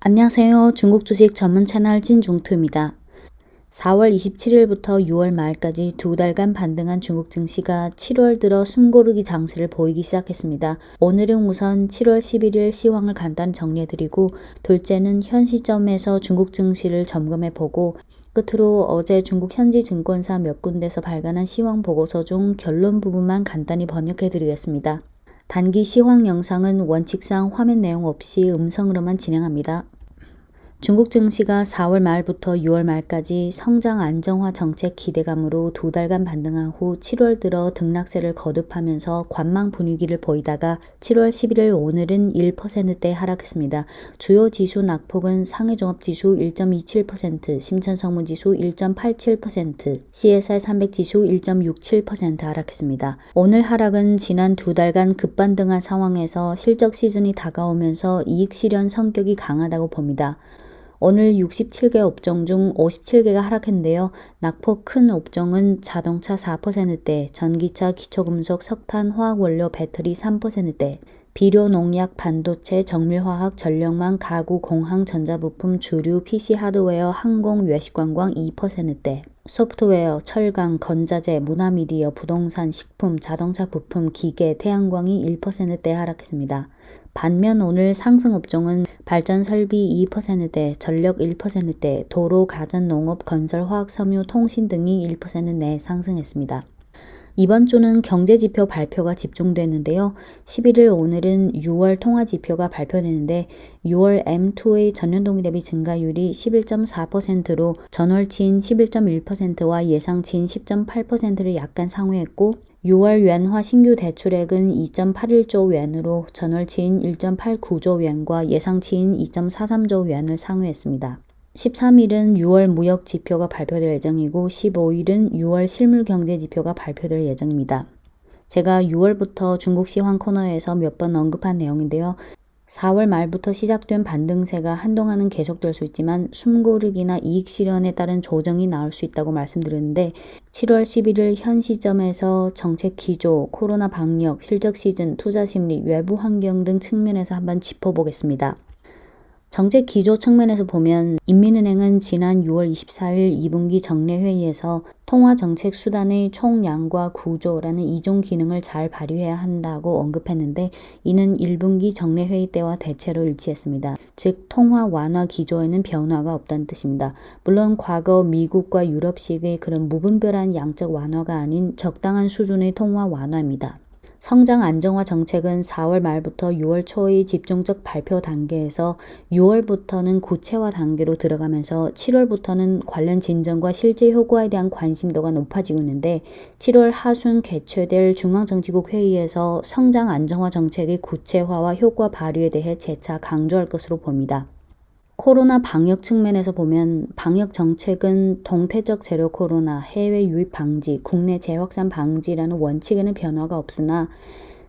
안녕하세요. 중국 주식 전문 채널 진중투입니다. 4월 27일부터 6월 말까지 두 달간 반등한 중국 증시가 7월 들어 숨고르기 장세를 보이기 시작했습니다. 오늘은 우선 7월 11일 시황을 간단히 정리해드리고, 둘째는 현 시점에서 중국 증시를 점검해보고, 끝으로 어제 중국 현지 증권사 몇 군데서 발간한 시황 보고서 중 결론 부분만 간단히 번역해드리겠습니다. 단기 시황 영상은 원칙상 화면 내용 없이 음성으로만 진행합니다. 중국 증시가 4월 말부터 6월 말까지 성장 안정화 정책 기대감으로 두 달간 반등한 후 7월 들어 등락세를 거듭하면서 관망 분위기를 보이다가 7월 11일 오늘은 1%대 하락했습니다. 주요 지수 낙폭은 상해종합지수 1.27%, 심천성무지수 1.87%, CSI 300지수 1.67% 하락했습니다. 오늘 하락은 지난 두 달간 급반등한 상황에서 실적 시즌이 다가오면서 이익 실현 성격이 강하다고 봅니다. 오늘 67개 업종 중 57개가 하락했는데요. 낙폭 큰 업종은 자동차 4%대, 전기차, 기초금속, 석탄, 화학원료, 배터리 3%대, 비료, 농약, 반도체, 정밀화학, 전력망, 가구, 공항, 전자부품, 주류, PC 하드웨어, 항공, 외식관광 2%대, 소프트웨어, 철강, 건자재, 문화미디어, 부동산, 식품, 자동차 부품, 기계, 태양광이 1%대 하락했습니다. 반면 오늘 상승 업종은 발전 설비 2%대, 전력 1%대, 도로, 가전, 농업, 건설, 화학, 섬유, 통신 등이 1% 내 상승했습니다. 이번 주는 경제지표 발표가 집중됐는데요. 11일 오늘은 6월 통화지표가 발표되는데 6월 M2의 전년동기 대비 증가율이 11.4%로 전월치인 11.1%와 예상치인 10.8%를 약간 상회했고, 6월 연화 신규 대출액은 2.81조 위안으로 전월치인 1.89조 위안과 예상치인 2.43조 위안을 상회했습니다. 13일은 6월 무역 지표가 발표될 예정이고 15일은 6월 실물 경제 지표가 발표될 예정입니다. 제가 6월부터 중국 시황 코너에서 몇 번 언급한 내용인데요. 4월 말부터 시작된 반등세가 한동안은 계속될 수 있지만 숨고르기나 이익 실현에 따른 조정이 나올 수 있다고 말씀드렸는데, 7월 11일 현 시점에서 정책 기조, 코로나 방역, 실적 시즌, 투자 심리, 외부 환경 등 측면에서 한번 짚어보겠습니다. 정책 기조 측면에서 보면 인민은행은 지난 6월 24일 2분기 정례회의에서 통화정책 수단의 총량과 구조라는 2종 기능을 잘 발휘해야 한다고 언급했는데, 이는 1분기 정례회의 때와 대체로 일치했습니다. 즉 통화 완화 기조에는 변화가 없다는 뜻입니다. 물론 과거 미국과 유럽식의 그런 무분별한 양적 완화가 아닌 적당한 수준의 통화 완화입니다. 성장 안정화 정책은 4월 말부터 6월 초의 집중적 발표 단계에서 6월부터는 구체화 단계로 들어가면서 7월부터는 관련 진전과 실제 효과에 대한 관심도가 높아지고 있는데, 7월 하순 개최될 중앙정치국 회의에서 성장 안정화 정책의 구체화와 효과 발휘에 대해 재차 강조할 것으로 봅니다. 코로나 방역 측면에서 보면 방역 정책은 동태적 제로 코로나, 해외 유입 방지, 국내 재확산 방지라는 원칙에는 변화가 없으나,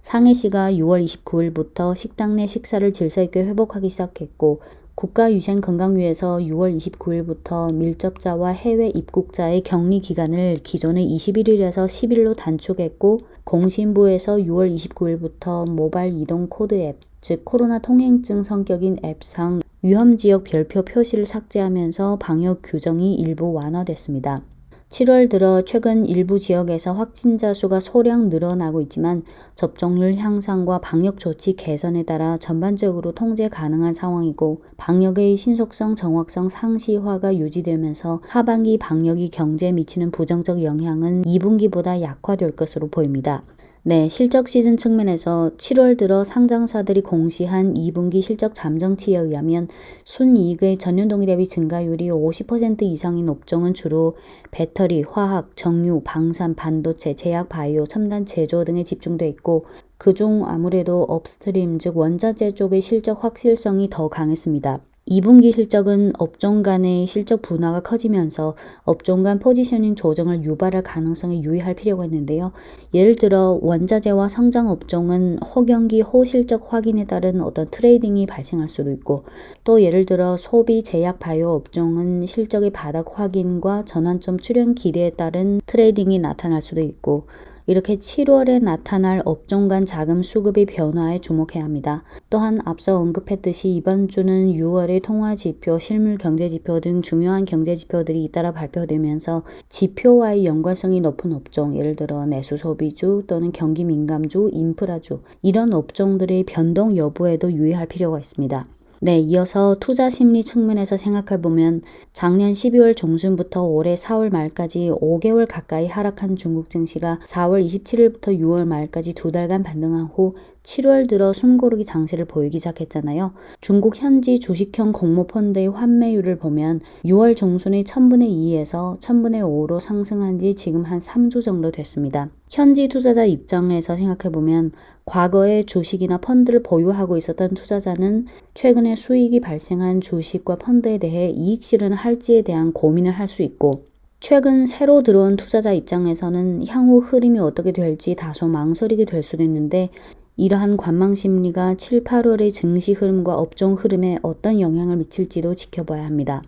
상해시가 6월 29일부터 식당 내 식사를 질서 있게 회복하기 시작했고, 국가위생건강위에서 6월 29일부터 밀접자와 해외 입국자의 격리 기간을 기존의 21일에서 10일로 단축했고, 공신부에서 6월 29일부터 모바일 이동 코드 앱, 즉 코로나 통행증 성격인 앱상 위험지역 별표 표시를 삭제하면서 방역 규정이 일부 완화됐습니다. 7월 들어 최근 일부 지역에서 확진자 수가 소량 늘어나고 있지만 접종률 향상과 방역 조치 개선에 따라 전반적으로 통제 가능한 상황이고, 방역의 신속성, 정확성 상시화가 유지되면서 하반기 방역이 경제에 미치는 부정적 영향은 2분기보다 약화될 것으로 보입니다. 네, 실적 시즌 측면에서 7월 들어 상장사들이 공시한 2분기 실적 잠정치에 의하면 순이익의 전년동기 대비 증가율이 50% 이상인 업종은 주로 배터리, 화학, 정유, 방산, 반도체, 제약, 바이오, 첨단 제조 등에 집중돼 있고, 그중 아무래도 업스트림, 즉 원자재 쪽의 실적 확실성이 더 강했습니다. 2분기 실적은 업종 간의 실적 분화가 커지면서 업종 간 포지셔닝 조정을 유발할 가능성에 유의할 필요가 있는데요. 예를 들어 원자재와 성장 업종은 호경기 호실적 확인에 따른 어떤 트레이딩이 발생할 수도 있고, 또 예를 들어 소비, 제약, 바이오 업종은 실적의 바닥 확인과 전환점 출현 기대에 따른 트레이딩이 나타날 수도 있고, 이렇게 7월에 나타날 업종 간 자금 수급의 변화에 주목해야 합니다. 또한 앞서 언급했듯이 이번 주는 6월의 통화지표, 실물 경제지표 등 중요한 경제지표들이 잇따라 발표되면서 지표와의 연관성이 높은 업종, 예를 들어 내수 소비주 또는 경기 민감주, 인프라주 이런 업종들의 변동 여부에도 유의할 필요가 있습니다. 네, 이어서 투자 심리 측면에서 생각해보면 작년 12월 중순부터 올해 4월 말까지 5개월 가까이 하락한 중국 증시가 4월 27일부터 6월 말까지 2달간 반등한 후 7월 들어 숨고르기 장세를 보이기 시작했잖아요. 중국 현지 주식형 공모펀드의 환매율을 보면 6월 중순의 1000분의 2에서 1000분의 5로 상승한 지 지금 한 3주 정도 됐습니다. 현지 투자자 입장에서 생각해보면 과거에 주식이나 펀드를 보유하고 있었던 투자자는 최근에 수익이 발생한 주식과 펀드에 대해 이익 실현을 할지에 대한 고민을 할 수 있고, 최근 새로 들어온 투자자 입장에서는 향후 흐름이 어떻게 될지 다소 망설이게 될 수도 있는데, 이러한 관망 심리가 7, 8월의 증시 흐름과 업종 흐름에 어떤 영향을 미칠지도 지켜봐야 합니다.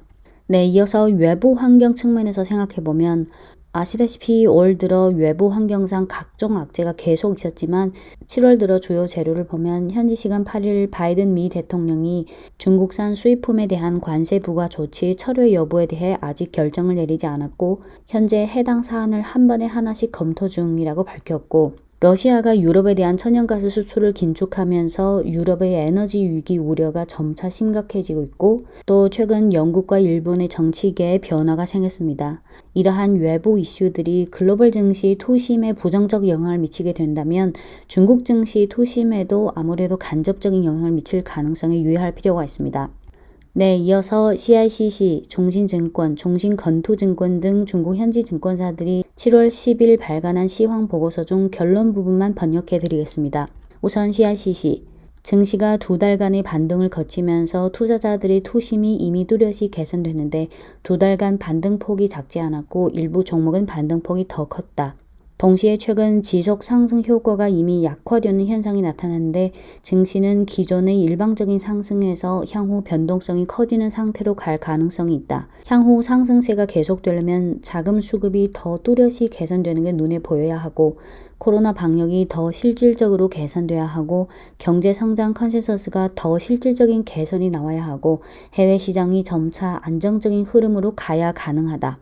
네, 이어서 외부 환경 측면에서 생각해보면 아시다시피 올 들어 외부 환경상 각종 악재가 계속 있었지만 7월 들어 주요 재료를 보면 현지 시간 8일 바이든 미 대통령이 중국산 수입품에 대한 관세 부과 조치 철회 여부에 대해 아직 결정을 내리지 않았고 현재 해당 사안을 한 번에 하나씩 검토 중이라고 밝혔고, 러시아가 유럽에 대한 천연가스 수출을 긴축하면서 유럽의 에너지 위기 우려가 점차 심각해지고 있고, 또 최근 영국과 일본의 정치계에 변화가 생겼습니다. 이러한 외부 이슈들이 글로벌 증시 투심에 부정적 영향을 미치게 된다면 중국 증시 투심에도 아무래도 간접적인 영향을 미칠 가능성에 유의할 필요가 있습니다. 네, 이어서 CICC, 종신증권, 종신건투증권 등 중국 현지 증권사들이 7월 10일 발간한 시황 보고서 중 결론 부분만 번역해 드리겠습니다. 우선 CICC, 증시가 2달간의 반등을 거치면서 투자자들의 투심이 이미 뚜렷이 개선됐는데 2달간 반등폭이 작지 않았고 일부 종목은 반등폭이 더 컸다. 동시에 최근 지속 상승 효과가 이미 약화되는 현상이 나타났는데 증시는 기존의 일방적인 상승에서 향후 변동성이 커지는 상태로 갈 가능성이 있다. 향후 상승세가 계속되려면 자금 수급이 더 뚜렷이 개선되는 게 눈에 보여야 하고, 코로나 방역이 더 실질적으로 개선돼야 하고, 경제 성장 컨센서스가 더 실질적인 개선이 나와야 하고, 해외 시장이 점차 안정적인 흐름으로 가야 가능하다.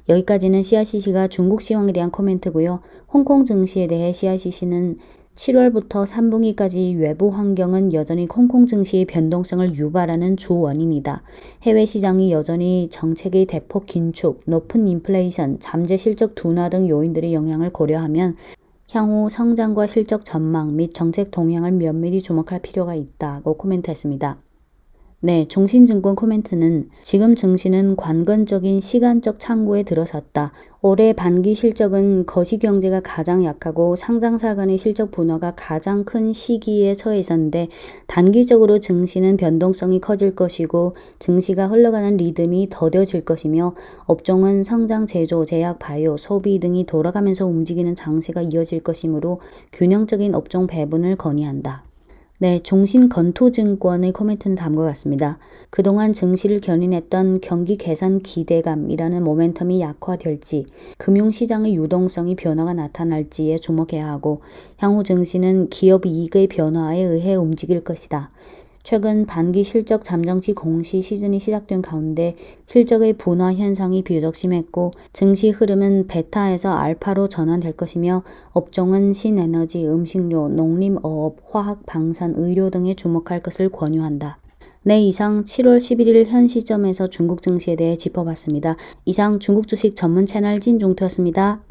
여기까지는 CICC가 중국 시황에 대한 코멘트고요. 홍콩 증시에 대해 CICC는 7월부터 3분기까지 외부 환경은 여전히 홍콩 증시의 변동성을 유발하는 주 원인이다. 해외 시장이 여전히 정책의 대폭 긴축, 높은 인플레이션, 잠재 실적 둔화 등 요인들의 영향을 고려하면 향후 성장과 실적 전망 및 정책 동향을 면밀히 주목할 필요가 있다고 코멘트했습니다. 네, 종신증권 코멘트는 지금 증시는 관건적인 시간적 창구에 들어섰다. 올해 반기 실적은 거시경제가 가장 약하고 상장사 간의 실적 분화가 가장 큰 시기에 처해 있었는데 단기적으로 증시는 변동성이 커질 것이고 증시가 흘러가는 리듬이 더뎌질 것이며 업종은 성장, 제조, 제약, 바이오, 소비 등이 돌아가면서 움직이는 장세가 이어질 것이므로 균형적인 업종 배분을 건의한다. 네, 종신건투증권의 코멘트는 다음과 같습니다. 그동안 증시를 견인했던 경기 개선 기대감이라는 모멘텀이 약화될지, 금융시장의 유동성이 변화가 나타날지에 주목해야 하고, 향후 증시는 기업 이익의 변화에 의해 움직일 것이다. 최근 반기 실적 잠정치 공시 시즌이 시작된 가운데 실적의 분화 현상이 비교적 심했고 증시 흐름은 베타에서 알파로 전환될 것이며 업종은 신에너지, 음식료, 농림어업, 화학, 방산, 의료 등에 주목할 것을 권유한다. 네, 이상 7월 11일 현 시점에서 중국 증시에 대해 짚어봤습니다. 이상 중국 주식 전문 채널 진중투였습니다.